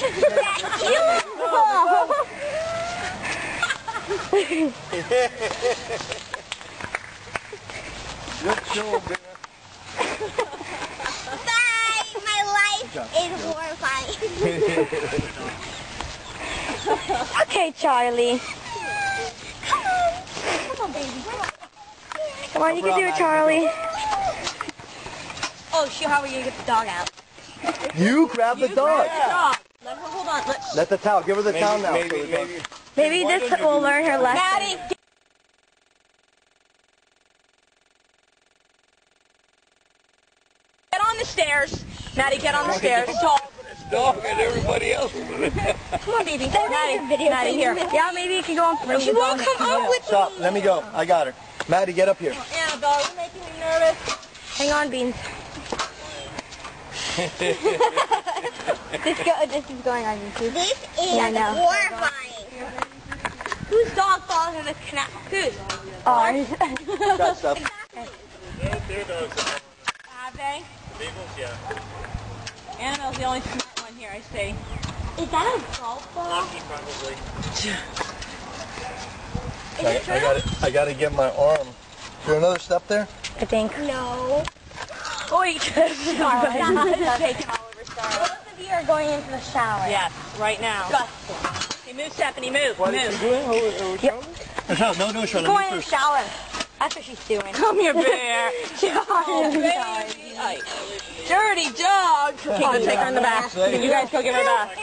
Good show, man. Bye! My life is horrifying. Okay, Charlie. Come on, baby. Come on, you can do it, Charlie. Oh, shoot, how are you going to get the dog out? You grab the dog. Let her, hold on. Let the towel. Give her the towel now. Maybe this will learn her lesson. Maddie, get on the stairs. Maddie, get on the stairs. Dog and everybody else. Come on, baby. Maddie, here. Yeah, maybe you can go on. She won't come up with Stop. Let me go. I got her. Maddie, get up here. Annabelle, you're making me nervous. Hang on, Beans. This is going on YouTube. This is Yeah, I know. horrifying. Whose dog falls in the canal? Whose? Ours. Got stuff. Their dogs are Have they? beagles, yeah. Annabelle's the only smart one here, I see. Is that a golf ball? Lucky, probably. I gotta get my arm. Is there another step there? I think. No. Wait, Charlie. Take Oliver, sorry. Both of you are going into the shower. Yes, right now. Hey, move, Stephanie, move. What is she doing? No, Charlotte. Going in the shower. That's what she's doing. Come here, bear. Oh, baby. Dirty dog. Okay, go take her in the bath. You guys go give her a bath.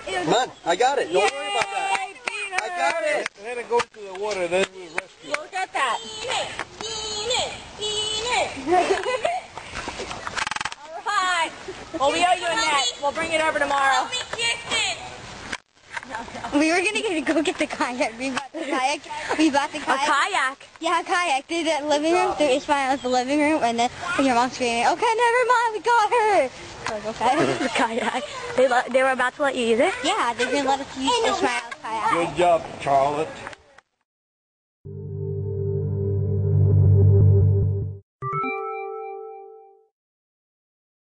Come on. I got it. Don't worry about that. I got it. Let it go into the water, then we'll rescue. Look at that. All right. Well, we owe you a net. We'll bring it over tomorrow. We were gonna go get the kayak. We bought the kayak. A kayak. Yeah, a kayak. Through the living room, through Ismail's living room, and then your mom's screaming, "Okay, never mind, we got her." I was like, okay. The kayak. They were about to let you use it? Yeah, they didn't let us use Ismail's kayak. Good job, Charlotte.